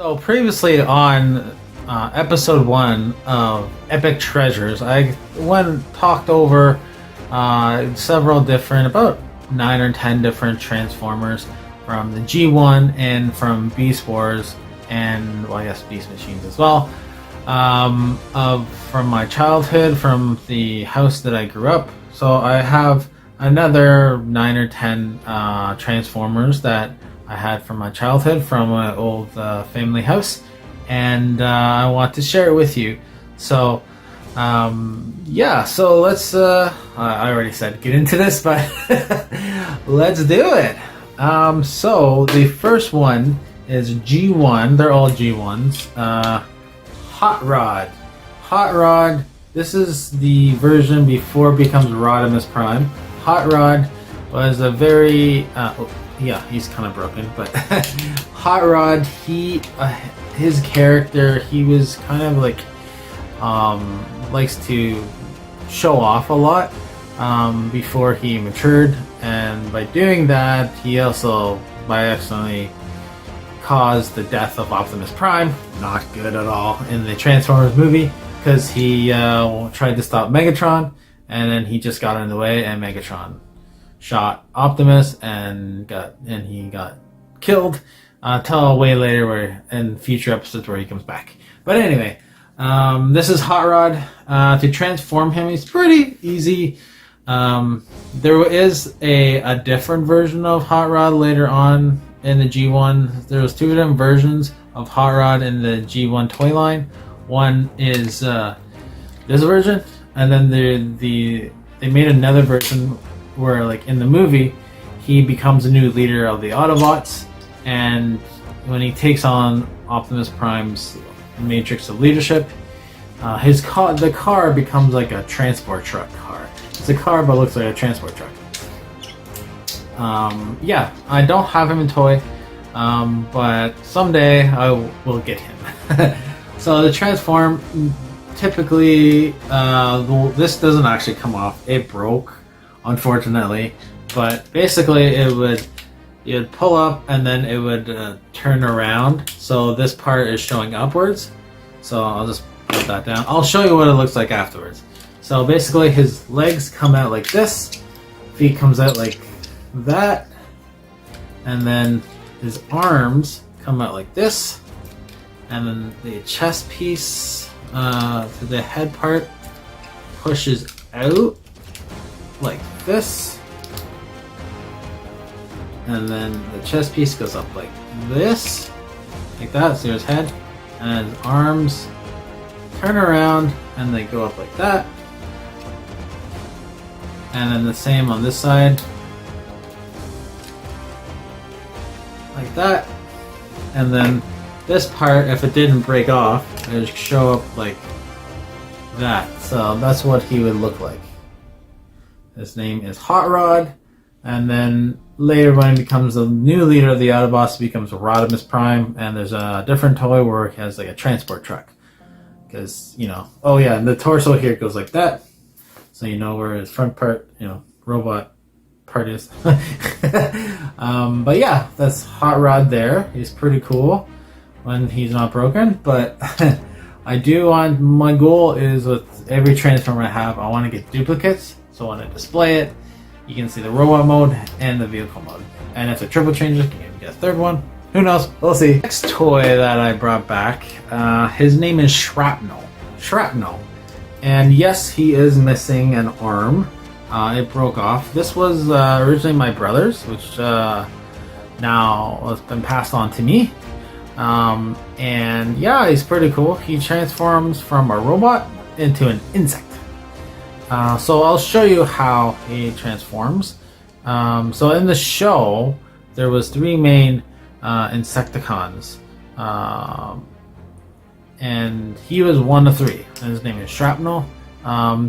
So previously on episode 1 of Epic Treasures, I talked over several different, about 9 or 10 different Transformers from the G1 and from Beast Wars and, well, I guess Beast Machines as well. From my childhood, from the house that I grew up. So I have another 9 or 10 Transformers that I had from my childhood, from my old family house, and I want to share it with you. So, yeah, so let's, I already said get into this, but let's do it. So the first one is G1, they're all G1s, Hotrod. Hotrod, this is the version before it becomes Rodimus Prime. Hotrod was a very, yeah, he's kind of broken, but Hotrod, his character, he was kind of like, likes to show off a lot before he matured, and by doing that, he also, by accidentally, caused the death of Optimus Prime. Not good at all in the Transformers movie, because he tried to stop Megatron, and then he just got in the way, and Megatron shot Optimus and he got killed. Till way later, where in future episodes where he comes back. But anyway, this is Hotrod. To transform him, he's pretty easy. There is a different version of Hotrod later on in the G1. There was 2 different versions of Hotrod in the G1 toy line. One is this version, and then they made another version where, like in the movie, he becomes a new leader of the Autobots, and when he takes on Optimus Prime's matrix of leadership, the car becomes like a transport truck car. It's a car, but looks like a transport truck. Yeah, I don't have him in toy, but someday I will get him. So the transform, typically, this doesn't actually come off. It broke, unfortunately, but basically it would pull up and then it would turn around. So this part is showing upwards. So I'll just put that down. I'll show you what it looks like afterwards. So basically his legs come out like this, feet comes out like that, and then his arms come out like this, and then the chest piece to the head part pushes out like this, and then the chest piece goes up like this, like that. So his head and his arms turn around and they go up like that, and then the same on this side, like that. And then this part, if it didn't break off, it would show up like that. So that's what he would look like. His name is Hotrod, and then later when he becomes the new leader of the Autobots, he becomes Rodimus Prime, and there's a different toy where he has like a transport truck. Because, you know, oh yeah, and the torso here goes like that, so you know where his front part, you know, robot part is. But yeah, that's Hotrod there. He's pretty cool when he's not broken, but I do want, my goal is with every Transformer I have, I want to get duplicates. So when I display it, you can see the robot mode and the vehicle mode. And if the triple changes, you can even get a third one. Who knows? We'll see. Next toy that I brought back, his name is Shrapnel. Shrapnel. And yes, he is missing an arm. It broke off. This was originally my brother's, which now has been passed on to me. And yeah, he's pretty cool. He transforms from a robot into an insect. So I'll show you how he transforms. So in the show, there was 3 main Insecticons, and he was one of 3, and his name is Shrapnel.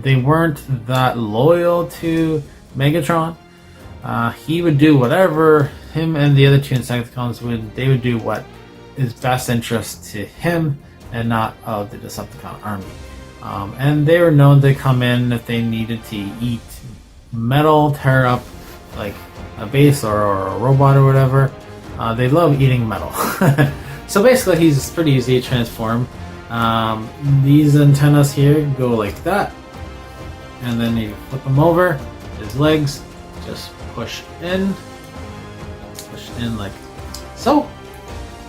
They weren't that loyal to Megatron. He would do whatever him and the other 2 Insecticons would. They would do what is best interest to him and not of the Decepticon army. And they were known to come in if they needed to eat metal, tear up like a base or a robot or whatever. They love eating metal. So basically, he's pretty easy to transform. These antennas here go like that, and then you flip him over. His legs just push in like so,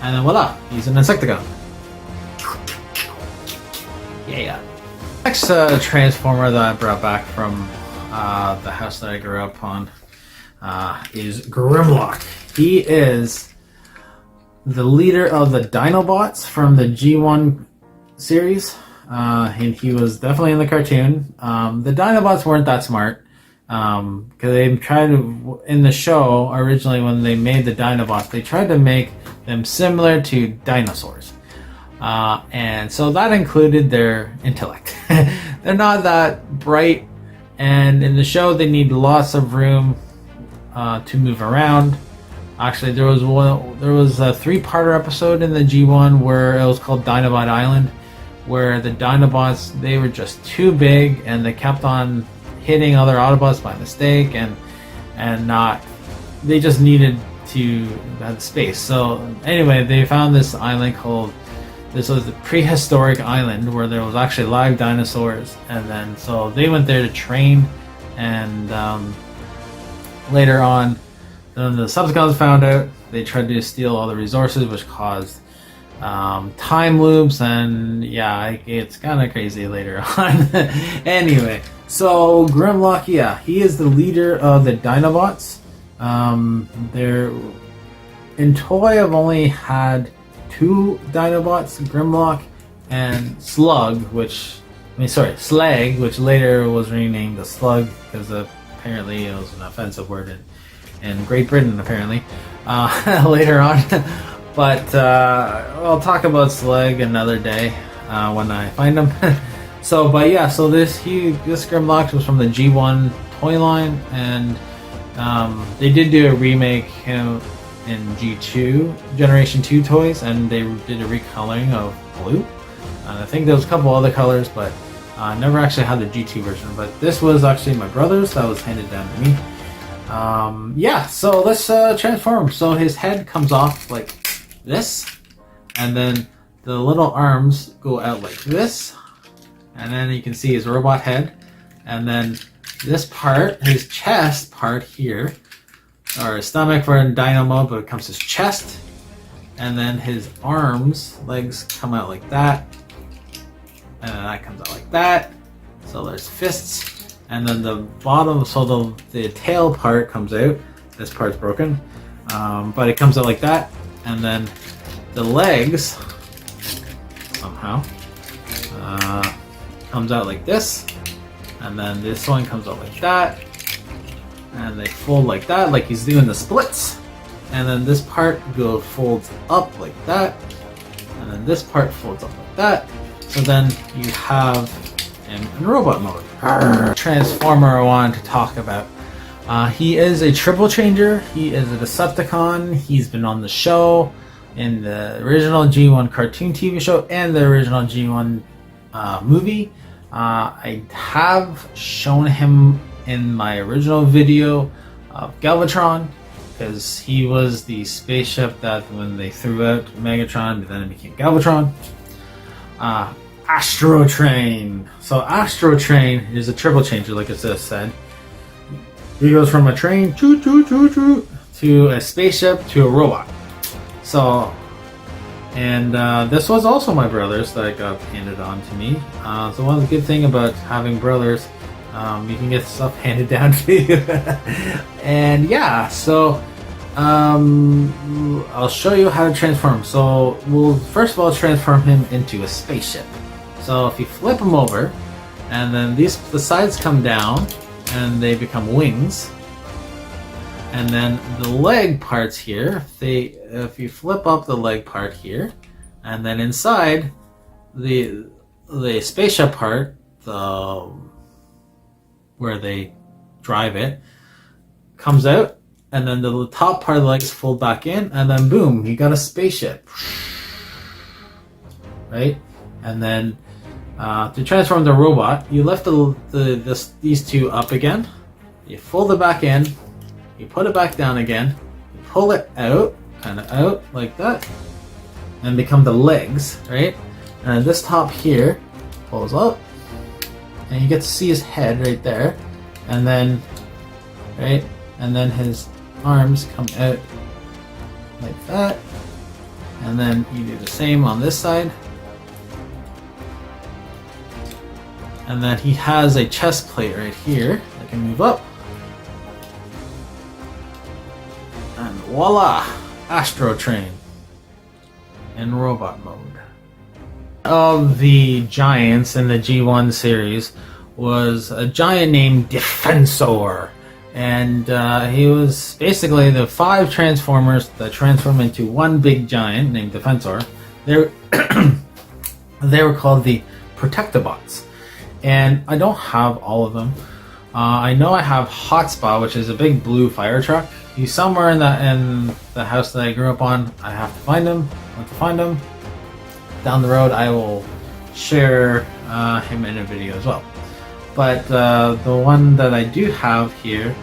and then voila, he's an Insecticon. Yeah. Next transformer that I brought back from the house that I grew up on is Grimlock. He is the leader of the Dinobots from the G1 series, and he was definitely in the cartoon. The Dinobots weren't that smart, because they tried to, in the show originally when they made the Dinobots, they tried to make them similar to dinosaurs, and so that included their intellect. They're not that bright, and in the show they need lots of room to move around. Actually, there was a 3-parter episode in the G1 where it was called Dinobot Island, where the Dinobots, they were just too big and they kept on hitting other Autobots by mistake, and not, they just needed to have space. So anyway, they found this island called, this was a prehistoric island where there was actually live dinosaurs, and then so they went there to train, and later on, then the Decepticons found out. They tried to steal all the resources, which caused time loops, and yeah, it's kind of crazy later on. Anyway, so Grimlock, yeah, he is the leader of the Dinobots. They're in toy. I've only had 2 Dinobots, Grimlock and Slag, which later was renamed the Slug because apparently it was an offensive word in Great Britain, apparently, later on. But I'll talk about Slag another day when I find him. So this Grimlock was from the G1 toy line, and they did do a remake him in G2 Generation 2 toys, and they did a recoloring of blue. I think there was a couple other colors, but I never actually had the G2 version. But this was actually my brother's that was handed down to me. So let's transform. So his head comes off like this, and then the little arms go out like this, and then you can see his robot head, and then this part, his chest part here, or his stomach for a dynamo, but it comes his chest, and then his arms, legs come out like that, and then that comes out like that. So there's fists, and then the bottom, so the tail part comes out. This part's broken, but it comes out like that, and then the legs somehow comes out like this, and then this one comes out like that, and they fold like that, like he's doing the splits, and then this part folds up like that, and then this part folds up like that. So then you have him in robot mode. Transformer I wanted to talk about. He is a triple changer. He is a Decepticon. He's been on the show in the original G1 cartoon TV show and the original G1 movie. I have shown him in my original video of Galvatron, because he was the spaceship that when they threw out Megatron, then it became Galvatron. Astrotrain. So Astrotrain is a triple changer, like it just said. He goes from a train to a spaceship to a robot. So, and this was also my brother's that got handed on to me. So one of the good thing about having brothers, you can get stuff handed down to you. And yeah, so I'll show you how to transform. So we'll first of all transform him into a spaceship. So if you flip him over, and then the sides come down, and they become wings. And then the leg parts here, if you flip up the leg part here, and then inside the spaceship part, where they drive it, comes out, and then the top part of the legs fold back in, and then boom, you got a spaceship, right? And then to transform the robot, you lift these two up again, you fold it back in, you put it back down again, you pull it out, kind of out like that, and become the legs, right? And this top here pulls up, and you get to see his head right there, and then, right, and then his arms come out like that, and then you do the same on this side, and then he has a chest plate right here that can move up, and voila, Astrotrain in robot mode. Of the giants in the G1 series was a giant named Defensor, and he was basically the 5 Transformers that transform into one big giant named Defensor. They were called the Protectobots, and I don't have all of them. I know I have Hotspot, which is a big blue fire truck. He's somewhere in the house that I grew up on. I have to find him. Once I find him, down the road I will share him in a video as well. But the one that I do have here,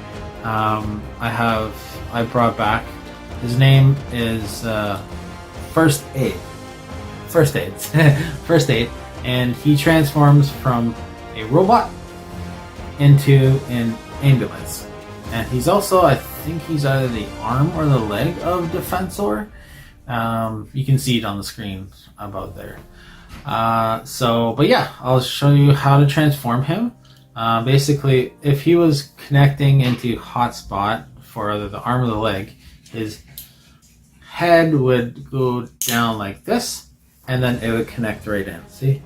I brought back. His name is First Aid. First Aid. First Aid, and he transforms from a robot into an ambulance. And he's also, I think he's either the arm or the leg of Defensor. You can see it on the screen about there. But yeah, I'll show you how to transform him. Basically, if he was connecting into Hotspot for either the arm or the leg, his head would go down like this, and then it would connect right in. See?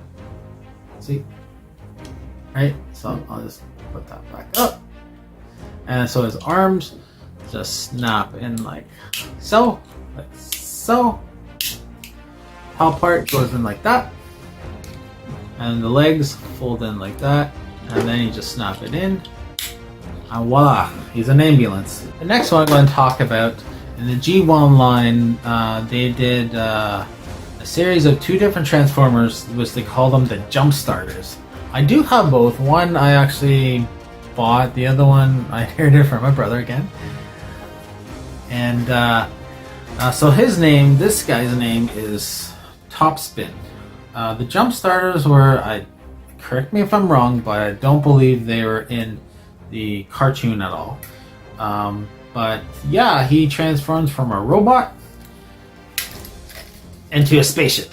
Right? So I'll just put that back up. And so his arms just snap in like so. So, top part goes in like that, and the legs fold in like that, and then you just snap it in, and voila, he's an ambulance. The next one I'm going to talk about, in the G1 line, they did a series of 2 different Transformers, which they call them the Jump Starters. I do have both. One I actually bought, the other one I inherited from my brother again. And so this guy's name is Topspin. The Jump Starters were, correct me if I'm wrong, but I don't believe they were in the cartoon at all. But yeah, he transforms from a robot into a spaceship.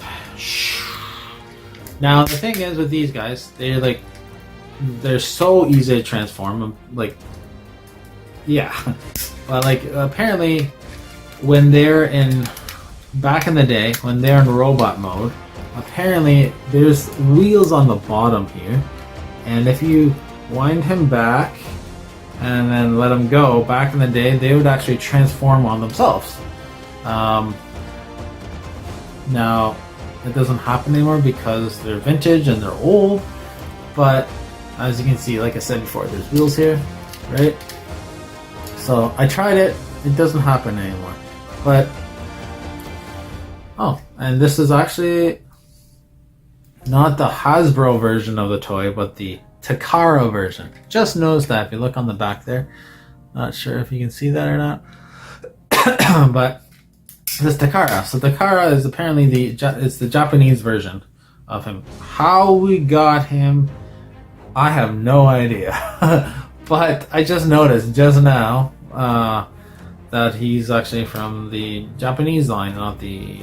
Now the thing is with these guys, they're so easy to transform. Like, yeah, but like apparently when they're back in the day, when they're in robot mode, apparently there's wheels on the bottom here, and if you wind him back and then let him go, back in the day they would actually transform on themselves. Now it doesn't happen anymore because they're vintage and they're old, but as you can see, like I said before, there's wheels here, right? So I tried it, it doesn't happen anymore. But oh, and this is actually not the Hasbro version of the toy, but the Takara version. Just noticed that if you look on the back there. Not sure if you can see that or not. But this Takara. So Takara is apparently it's the Japanese version of him. How we got him, I have no idea. But I just noticed just now that he's actually from the Japanese line, not the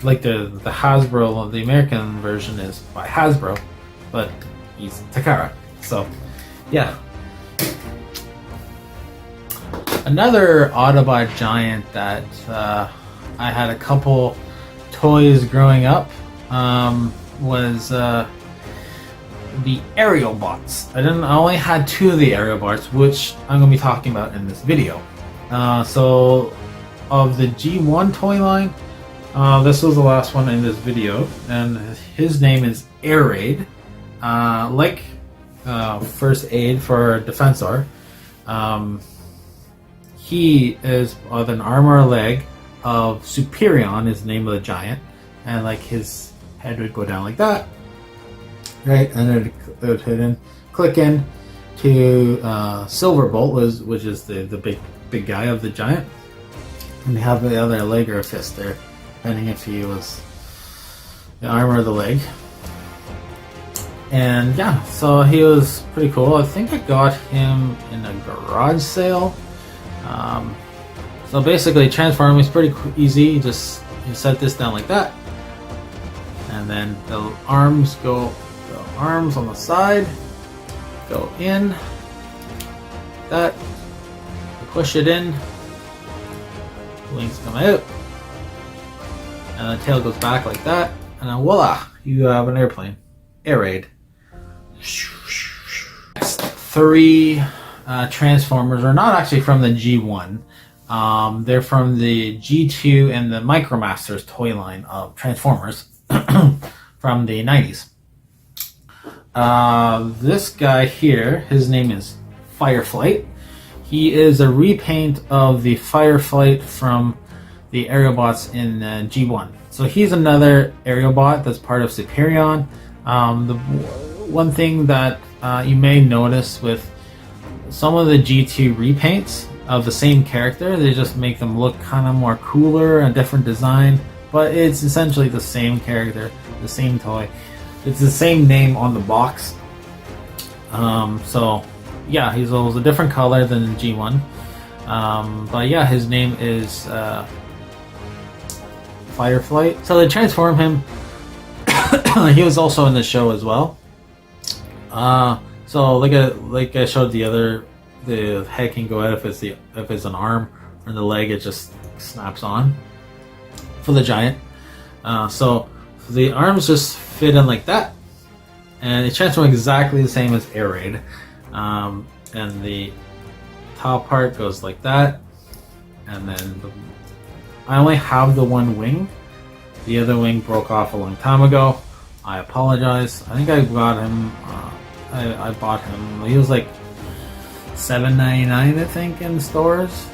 Hasbro. The American version is by Hasbro, but he's Takara. So yeah. Another Autobot giant that I had a couple toys growing up was the Aerialbots. I only had 2 of the Aerialbots, which I'm going to be talking about in this video. So of the G1 toy line, this was the last one in this video, and his name is Air Raid. Like First Aid for Defensor. He is with an arm or a leg of Superion, is the name of the giant, and like his head would go down like that, right? And it would click in to Silverbolt, which is the big guy of the giant, and they have the other leg or a fist there, depending if he was the armor of the leg. And yeah, so he was pretty cool. I think I got him in a garage sale. So basically, transforming is pretty easy. You set this down like that, and then the arms on the side go in. That, you push it in, wings come out, and the tail goes back like that, and then voila, you have an airplane. Air raid. Next three Transformers are not actually from the G1. They're from the G2 and the Micromasters toy line of Transformers from the 90s. This guy here, his name is Fireflight. He is a repaint of the Fireflight from the Autobots in G1. So he's another Autobot that's part of Superion. The one thing that you may notice with some of the G2 repaints of the same character, they just make them look kind of more cooler, a different design, but it's essentially the same character, the same toy. It's the same name on the box. So yeah, he's always a different color than G1. But yeah, his name is Fireflight. So they transform him. He was also in the show as well. So like I showed the head can go out if it's an arm, or the leg it just snaps on for the giant. So the arms just fit in like that, and it transforms exactly the same as Air Raid. And the top part goes like that, and then I only have the one wing. The other wing broke off a long time ago. I apologize. I think I got him. I bought him. He was like $7.99, I think, in stores.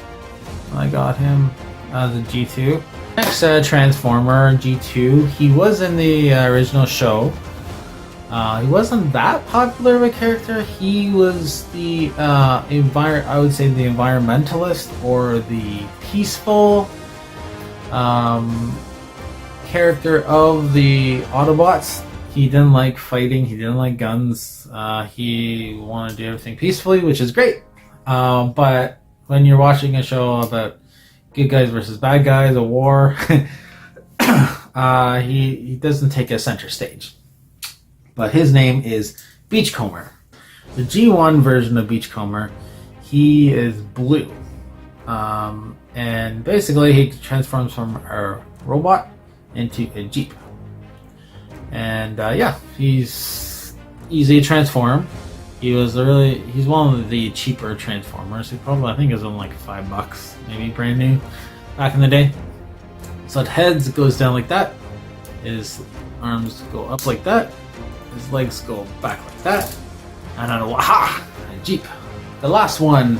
I got him as a G2. Next Transformer, G2. He was in the original show. He wasn't that popular of a character. He was the I would say the environmentalist, or the peaceful character of the Autobots. He didn't like fighting. He didn't like guns. He wanted to do everything peacefully, which is great. But when you're watching a show about good guys versus bad guys, a war, he doesn't take a center stage. But his name is Beachcomber. The G1 version of Beachcomber, he is blue. And basically he transforms from a robot into a Jeep. And yeah, he's easy to transform. He's one of the cheaper Transformers. He probably, I think, is on like $5, maybe brand new, back in the day. So his head goes down like that. His arms go up like that. His legs go back like that. And then waha, a Jeep. The last one,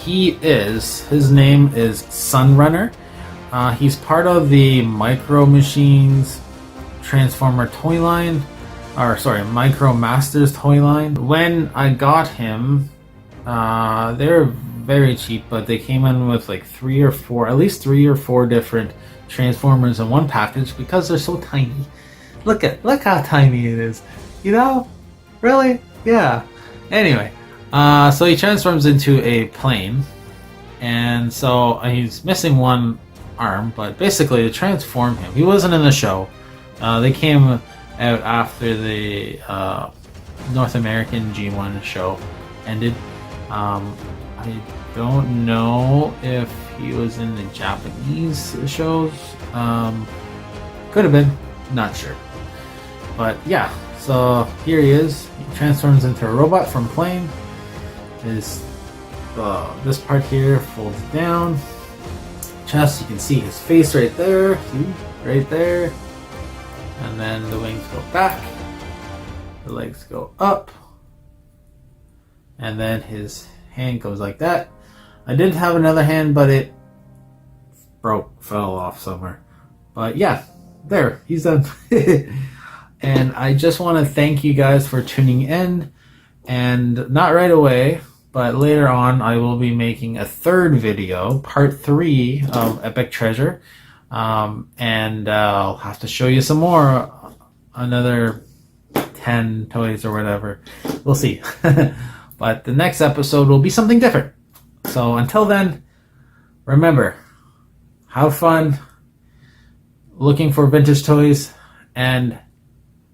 his name is Sunrunner. He's part of the Micro Machines Transformer toy line, Micro Masters toy line. When I got him, they're very cheap, but they came in with like at least three or four different Transformers in one package because they're so tiny. Look how tiny it is. You know? Really? Yeah. Anyway, so he transforms into a plane, and so he's missing one arm, but basically to transform him, he wasn't in the show. They came out after the North American G1 show ended. I don't know if he was in the Japanese shows. Could have been, not sure. But yeah, so here he is. He transforms into a robot from plane. This part here folds down. Chest, you can see his face right there. See? Right there. And then the wings go back. The legs go up. And then his hand goes like that. I did have another hand, but it fell off somewhere. But yeah, there, he's done. And I just want to thank you guys for tuning in. And not right away, but later on, I will be making a third video, part 3 of Epic Treasure. And I'll have to show you some more, another 10 toys or whatever. We'll see. But the next episode will be something different. So until then, remember, have fun looking for vintage toys, and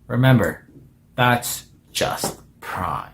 remember, that's just Prime.